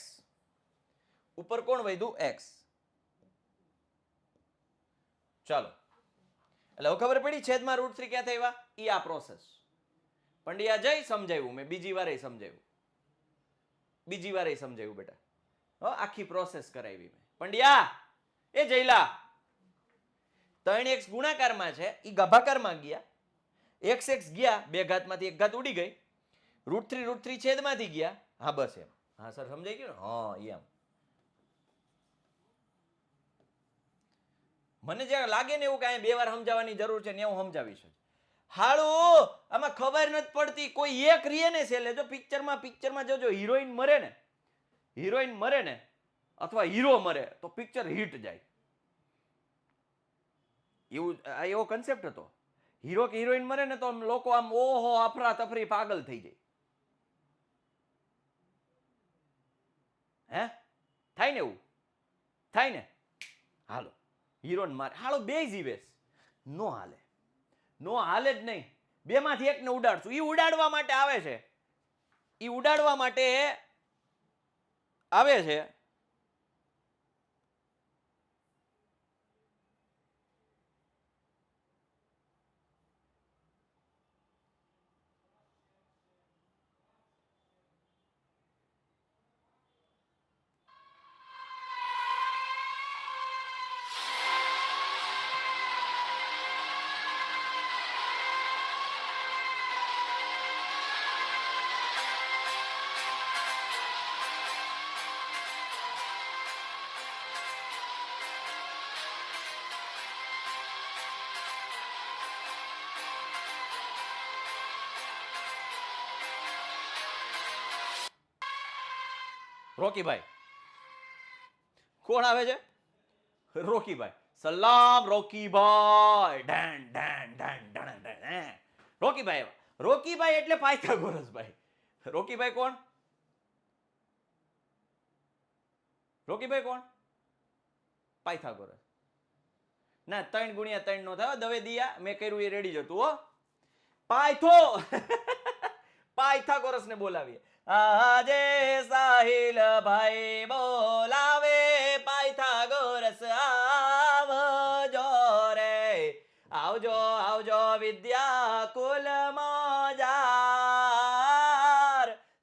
ઉપર કોણ વધ્યું? x. ચાલો, એટલે હવે ખબર પડી છેદમાં √3 ક્યાંથી આવ્યા? ઈ આ પ્રોસેસ. પંડ્યા જય સમજાવ્યું મેં, બીજી વાર સમજાવ્યું બેટા. આખી પ્રોસેસ કરાવી મેં. પંડ્યા એ જયલા, 3x ગુણાકારમાં છે, ઈ ગભાકારમાં ગયા, x ગયા, 2 ઘાતમાંથી 1 ઘાત ઉડી ગઈ, √3 છેદમાંથી ગયા. હા બસ એમ. હા સર સમજાઈ ગયું ને? હા એમ. મને જ્યારે લાગે ને એવું કે 2 વાર સમજાવવાની જરૂર છે ને, એવું સમજાવીશ. હાળો આમાં ખબર નથી પડતી, કોઈ એક રીએ ને છેલ્લે. જો પિક્ચરમાં જોજો, હિરોઈન મરે ને અથવા હીરો મરે તો પિક્ચર હિટ જાય. એવો કન્સેપ્ટ હતો. હીરો કે હિરોઈન મરે ને તો લોકો આમ ઓહો અફરા તફરી પાગલ થઈ જાય. હે થાય ને? એવું થાય ને? હાલો હીરોન મારે, હાલો બે જીવેશ, નો હાલે જ નહીં. 2 માંથી એકને ઉડાડશું. ઈ ઉડાડવા માટે આવે છે. રોકીભાઈ કોણ આવે છે? રોકીભાઈ. સલામ રોકીભાઈ. રોકીભાઈ. રોકીભાઈ એટલે પાયથાગોરસભાઈ. રોકીભાઈ કોણ? પાયથાગોરસ. ના 3 ગુણ્યા 3 નો થયો. દવે દિયા મેં કર્યું એ રેડી જતું હો. પાયથાગોરસ ને બોલાવીએ. આજે સાહિલ ભાઈ બોલાવે, પાયથાગોરસ આવજો રે, આવજો વિદ્યા કુલ મોજાર.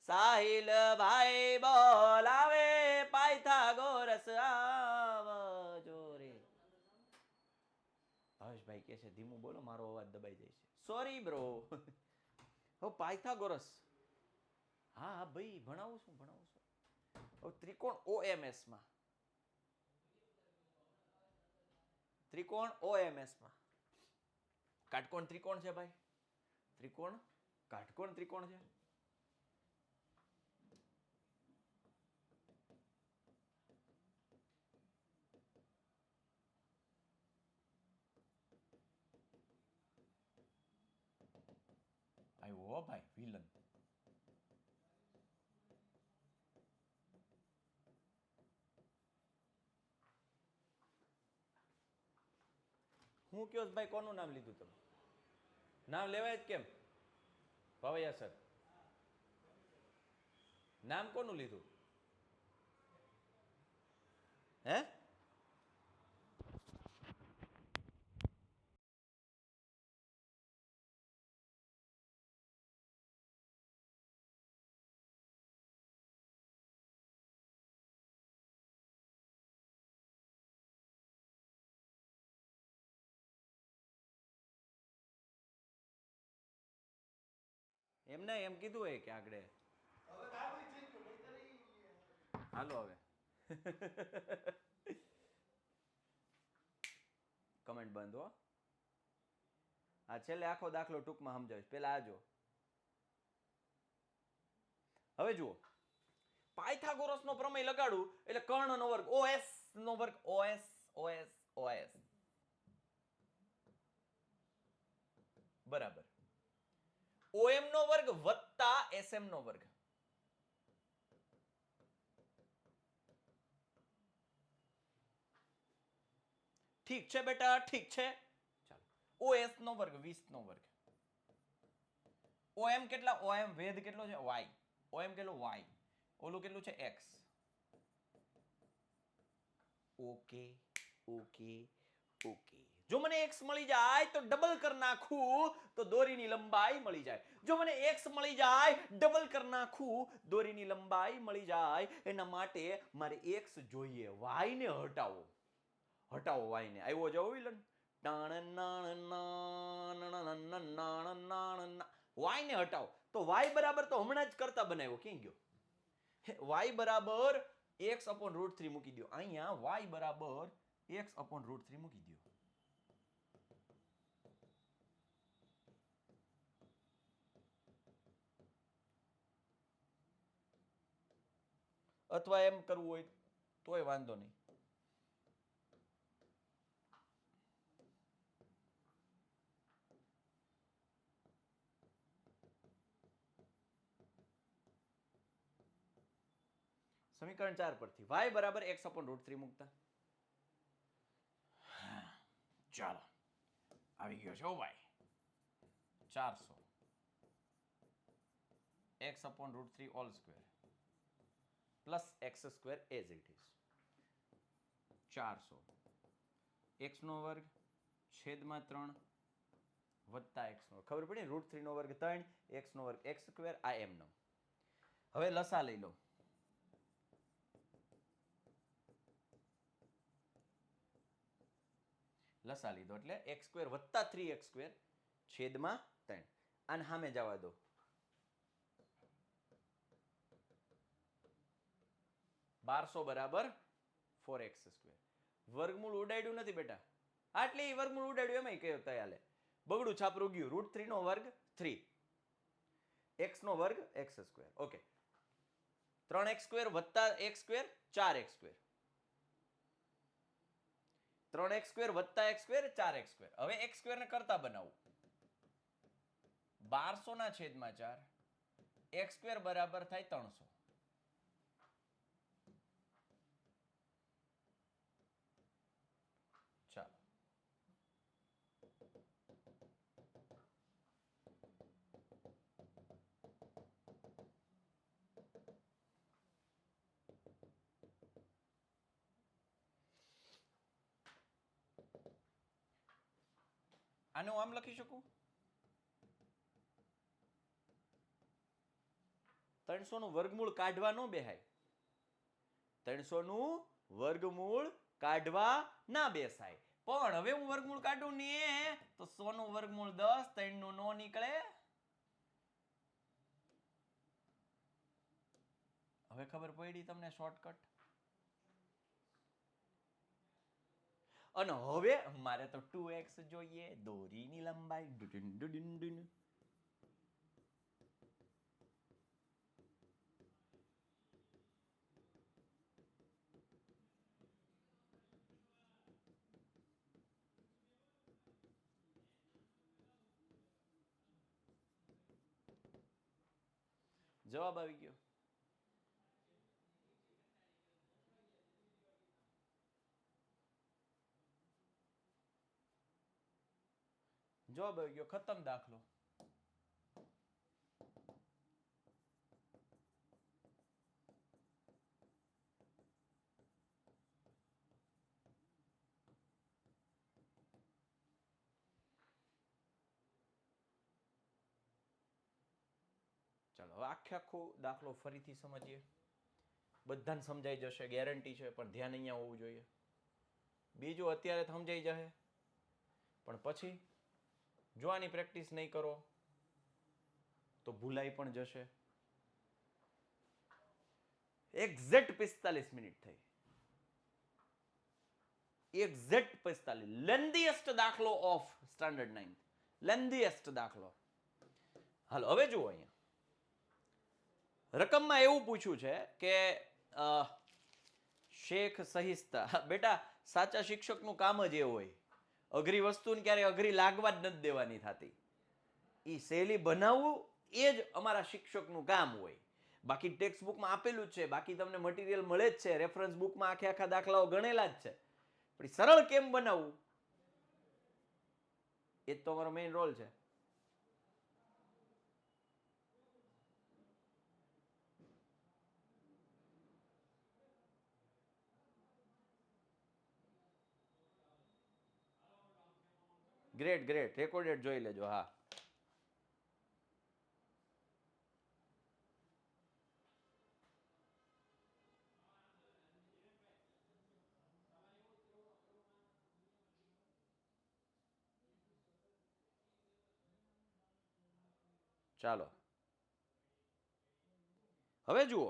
સાહિલ ભાઈ બોલાવે, પાયથાગોરસ આવજો રે. હર્ષભાઈ કે છે ધીમું બોલો, મારો અવાજ દબાઈ જાય છે. Sorry bro. પાયથાગોરસ. હા ભાઈ ભણાવું છું. ત્રિકોણ OMS માં કાટકોણ ત્રિકોણ છે ભાઈ. કાટકોણ ત્રિકોણ છે. આવ્યો ભાઈ વિલન. હું કયો ભાઈ, કોનું નામ લીધું તમે? નામ લેવાય જ કેમ? ભાવૈયા સર નામ કોનું લીધું? હે? એમને એમ કીધું હોય કે આગળ હાલો હવે કમેન્ટ બંધ હો. આ છેલ્લે આખો દાખલો ટૂંકમાં સમજાવીશ, પેલા આ જો. હવે જુઓ, પાયથાગોરસનો પ્રમેય લગાડું એટલે કર્ણનો વર્ગ ઓએસ નો વર્ગ ઓએસ ઓએસ ઓએસ બરાબર ઓએમ નો વર્ગ વત્તા એસએમ નો વર્ગ. ઠીક છે બેટા, ઠીક છે. ચાલો, ઓએસ નો વર્ગ 20 નો વર્ગ. ઓએમ કેટલા? ઓએમ વેધ કેટલો છે? વાય. ઓએમ કેટલો? વાય. ઓલું કેટલું છે? એક્સ. Okay okay okay. જો મને x મળી જાય તો ડબલ કરી નાખું તો દોરીની લંબાઈ મળી જાય. જો મને x મળી જાય ડબલ કરી નાખું દોરીની લંબાઈ મળી જાય. એના માટે મારે x જોઈએ, y ને હટાવો. હટાવો y ને. આવ્યો જાવ વિલન. y ને હટાવો તો y બરાબર તો હમણાં જ કરતા બનાવ્યો, ક્યાં ગયો? y બરાબર x/√3 મૂકી દો. અહીંયા y બરાબર x/√3 મૂકી દો. અથવા એમ કરવું હોય તોય વાંધો નહીં. સમીકરણ 4 પરથી y બરાબર x/√3 મૂકતા. ચાલો, આવી ગયો છે y 400 x/√3 whole square plus x² as it is. 400 x નો વર્ગ છેદમાં 3 વત્તા x નો. ખબર પડી? √3 નો વર્ગ 3, x નો વર્ગ x², આ એમ નો. હવે લસા લઈ લો. લસા લીધો એટલે x² વત્તા 3x² છેદમાં 3. આને સામે જવા દો. બારસો બરાબર 4x². વર્ગમૂળ ઉડાડ્યું નથી બેટા, આટલી વર્ગમૂળ ઉડાડ્યું એમાં કયો તયાલે બગડું છાપરું ગયું. √3 નો વર્ગ 3, x નો વર્ગ x². ઓકે, 3x² વત્તા x², 4x². 3x² વત્તા x², 4x². હવે x² ને કરતા બનાવું. 1200 ના છેદમાં 4, x² બરાબર થાય 300. ચાલો, આને હું આમ લખી શકું. 300 નું વર્ગમૂળ કાઢવા ન બેહાય. 300 નું વર્ગમૂળ કાઢવા ના બેસાય. પણ હવે હું વર્ગમૂળ કાઢું ને તો 100 નું વર્ગમૂળ 10, 3 નું નો નીકળે. હવે ખબર પડી તમને શોર્ટકટ. અને હવે મારે તો 2x જોઈએ, દોરીની લંબાઈ. જવાબ આવી ગયો. જવાબ આવી ગયો. ખતમ દાખલો. ચાલો, હવે આખો દાખલો ફરીથી સમજીએ. બધાને સમજાઈ જશે, ગેરંટી છે. પણ ધ્યાન અહીંયા હોવું જોઈએ. બીજું અત્યારે સમજાઈ જશે, પણ પછી જો આની પ્રેક્ટિસ નહીં કરો તો ભૂલાઈ પણ જશે. એક્ઝેક્ટ 45 મિનિટ થઈ. એક્ઝેક્ટ 45. લેન્ધીએસ્ટ દાખલો ઓફ સ્ટાન્ડર્ડ 9. લેન્ધીએસ્ટ દાખલો. હાલો હવે જુઓ અહીંયા રકમમાં એવું પૂછ્યું છે કે શેખ સહિસ્તા. બેટા સાચા શિક્ષકનું કામ જ એવું હોય, અઘરી વસ્તુને ક્યારે અઘરી લાગવા જ નથી દેવાની થતી. એ સહેલી બનાવવું એ જ અમારા શિક્ષકનું કામ હોય. બાકી ટેક્સ્ટ બુકમાં આપેલું જ છે, બાકી તમને મટીરિયલ મળે જ છે, રેફરન્સ બુકમાં આખે આખા દાખલાઓ ગણેલા જ છે, પણ સરળ કેમ બનાવવું એ જ તો અમારો મેઇન રોલ છે. ગ્રેટ ગ્રેટ, રેકોર્ડેડ જોઈ લેજો. હા ચાલો હવે જુઓ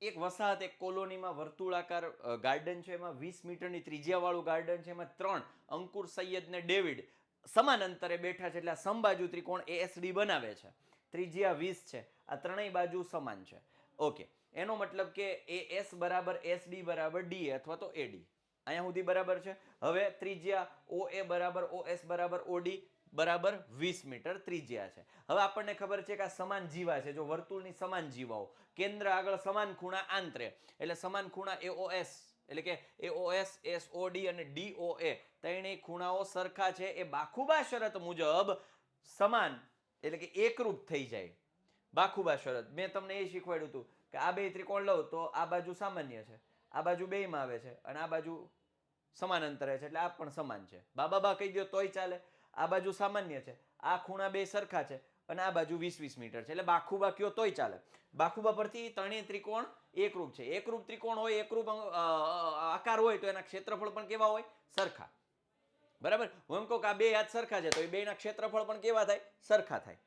એક વસાહત, એક કોલોનીમાં વર્તુળાકાર ગાર્ડન છે, એમાં 20 મીટરની ત્રિજ્યાવાળું ગાર્ડન છે, એમાં 3 અંકુર, સૈયદ ને ડેવિડ સમાન અંતરે બેઠા છે, એટલે આ સમબાજુ ત્રિકોણ એએસડી બનાવે છે. ત્રિજ્યા 20 છે, આ ત્રણેય બાજુ સમાન છે. ઓકે, એનો મતલબ કે એએસ બરાબર એસડી બરાબર ડી અથવા તો એડી. અહીંયા સુધી બરાબર છે. હવે ત્રિજ્યા ઓએ બરાબર ઓએસ બરાબર ઓડી બરાબર 20 મીટર ત્રિજ્યા છે. હવે આપણને ખબર છે કે આ સમાન જીવા છે. જો વર્તુળની સમાન જીવાઓ, કેન્દ્ર આગળ સમાન ખૂણા આંતરે, એટલે સમાન ખૂણા એઓએસ, એટલે કે એઓએસ, એસઓડી અને ડીઓએ ત્રણેય ખૂણાઓ સરખા છે. એ બાખુબા શરત મુજબ સમાન એટલે કે એકરૂપ થઈ જાય. બાખુબા શરત મેં તમને એ શીખવાડ્યું હતું કે આ બે ત્રિકોણ લઉં તો આ બાજુ સામાન્ય છે, આ બાજુ બેયમાં આવે છે, અને આ બાજુ સમાન અંતરે છે, એટલે આ પણ સમાન છે. બા કહી દો તોય ચાલે. આ બાજુ સામાન્ય છે, આ ખૂણા બે સરખા છે, અને આ બાજુ 20-20 મીટર છે, એટલે બાખુબા કયો તોય ચાલે. બાખુબા પરથી ત્રણેય ત્રિકોણ એકરૂપ છે. એકરૂપ ત્રિકોણ હોય, એકરૂપ આકાર હોય તો એના ક્ષેત્રફળ પણ કેવા હોય? સરખા. બરાબર. હું એમ કહું કે આ બે હાથ સરખા છે, તો એ બેના ક્ષેત્રફળ પણ કેવા થાય? સરખા થાય.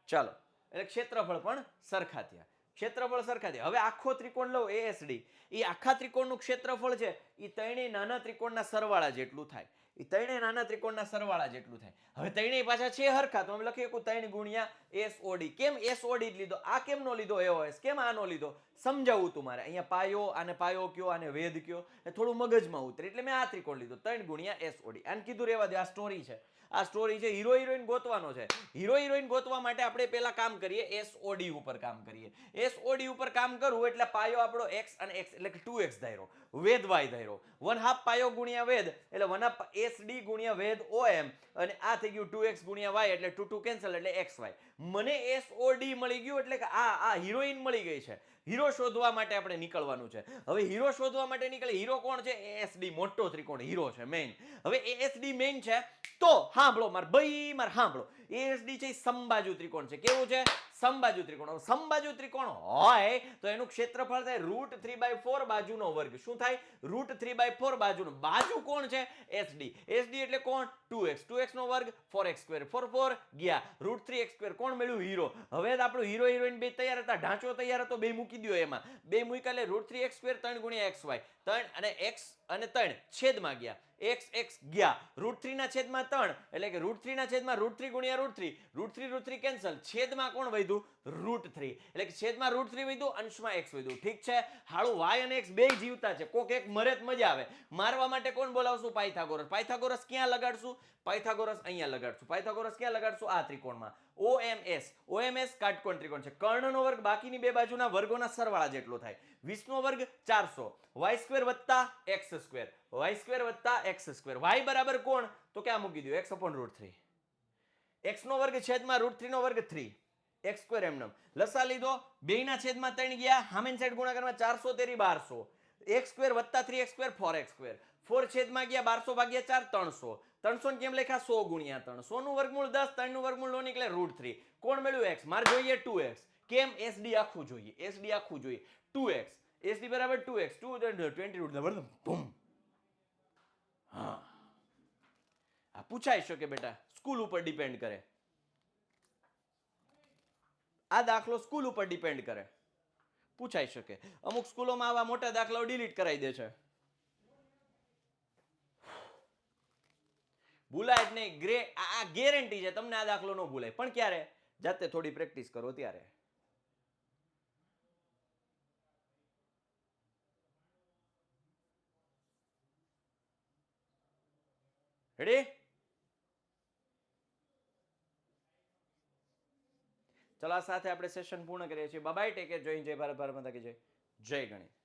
ચાલો, એટલે ક્ષેત્રફળ પણ સરખા થયા. ક્ષેત્રફળ સરખા થયા. હવે આખો ત્રિકોણ લઉં એએસડી, એ આખા ત્રિકોણનું ક્ષેત્રફળ છે એ ત્રણેય નાના ત્રિકોણના સરવાળા જેટલું થાય. એ ત્રણેય નાના ત્રિકોણના સરવાળા જેટલું થાય. હવે ત્રણેય પાછા છે હરખા, તો અમે લખીએ કે 3 ગુણ્યા એસઓડી. કેમ એસઓડી જ લીધો? આ કેમ નો લીધો એઓએસ? કેમ આ નો લીધો? સમજાવવું તું મારે. અહીંયા પાયો, આને પાયો કયો, આને વેધ કયો, એ થોડું મગજમાં ઉતરે એટલે મેં આ ત્રિકોણ લીધો 3 ગુણ્યા એસઓડી. આને કીધું રહેવા દે, આ સ્ટોરી છે. આ સ્ટોરી છે. હીરો હિરોઈન ગોતવાનો છે. હીરો હિરોઈન ગોતવા માટે આપણે પહેલા કામ કરીએ, એસઓડી ઉપર કામ કરીએ. એસઓડી ઉપર કામ કરવું એટલે પાયો આપણો x અને x એટલે કે 2x ધાર્યો, વેધ y ધાર્યો. 1/2 પાયો ગુણ્યા વેધ એટલે 1/2 એસડી ગુણ્યા વેધ ઓએમ, અને આ થઈ ગયું 2x ગુણ્યા y એટલે 2 કેન્સલ એટલે xy. મને એસઓડી મળી ગયું એટલે કે આ હિરોઈન મળી ગઈ છે. હીરો શોધવા માટે આપણે નીકળવાનું છે. હવે હીરો શોધવા માટે નીકળે. હીરો કોણ છે? એએસડી, મોટો ત્રિકોણ હીરો છે, મેઇન. હવે એએસડી મેઇન છે તો સાંભળો માર સાંભળો. એએસડી છે સમબાજુ ત્રિકોણ છે. કેવું છે? સમબાજુ ત્રિકોણ. સમબાજુ ત્રિકોણ હોય તો એનું ક્ષેત્રફળ થાય √3/4 બાજુનો વર્ગ. શું થાય? √3/4 બાજુનો. બાજુ કોણ છે? એસડી. એસડી એટલે કોણ? 2x. 2x નો વર્ગ 4x². 4 4 ગયા. √3x². કોણ મળ્યું? હીરો. હવે આપણું હીરો હિરોઈન બે તૈયાર હતા, ઢાંચો તૈયાર હતો, બે મૂકી દો એમાં. બે મૂક્યા એટલે √3x², 3 ગુણ્યા xy. 3 અને x અને 3 છેદમાં ગયા. x ગયા. √3 ના છેદમાં 3 એટલે કે √3 ના છેદમાં √3 ગુણ્યા √3. √3 કેન્સલ. છેદમાં કોણ વધ્યું? √3. એટલે કે છેદમાં √3 વધ્યું, અંશમાં x વધ્યું. ઠીક છે. હાળું y અને x બે જીવતા છે. કોક એક મરે જ મજા આવે. મારવા માટે કોણ બોલાવશું? પાયથાગોરસ. પાયથાગોરસ ક્યાં લગાડશું? પાયથાગોરસ અહીંયા લગાડશું. પાયથાગોરસ ક્યાં લગાડશું? આ ત્રિકોણમાં. ઓએમએસ. ઓએમએસ કાટકોણ ત્રિકોણ છે. કર્ણનો વર્ગ બાકીની બે બાજુના વર્ગોના સરવાળા જેટલો થાય. 20 નો વર્ગ 400. y² વત્તા x². y² વત્તા x². y બરાબર કોણ? તો ક્યાં મૂકી દો? x/√3. x નો વર્ગ છેદમાં √3 નો વર્ગ 3. x² એમનેમ લસા લીધો, બેયના છેદમાં 3 ગયા, સામેની સાઈડ ગુણાકારમાં 400 તેરી 1200. x² વત્તા 3x², 4x². 4 છેદમાં ગયા, 1200 ભાગ્યા 4 300. 300 ને કેમ લખ્યા? 100 ગુણ્યા 3. 100 નું વર્ગમૂળ 10, 3 નું વર્ગમૂળ નો નીકળે √3. કોણ મળ્યું? x. મારે જોઈએ 2x. કેમ? SD આખું જોઈએ. SD આખું જોઈએ. 2x. SD બરાબર 2x. 2 20 બૂમ. હા, આ પૂછાઈ શકે બેટા, સ્કૂલ ઉપર ડિપેન્ડ કરે. આ દાખલો સ્કૂલ ઉપર ડિપેન્ડ કરે, પૂછાઈ શકે. અમુક સ્કૂલોમાં આવા મોટા દાખલાઓ ડિલીટ કરાવી દે છે. ભૂલાય જ નહીં, આ ગેરંટી છે, તમને આ દાખલો ન ભૂલાય. પણ ક્યારે? જાતે થોડી પ્રેક્ટિસ કરો ત્યારે. રેડી? ચલો, આ સાથે આપણે સેશન પૂર્ણ કરીએ છીએ. બાય, ટેક કેર, જય હિન્દ, જય ભારત, ભારત માતા કી જય. જય ગણેશ.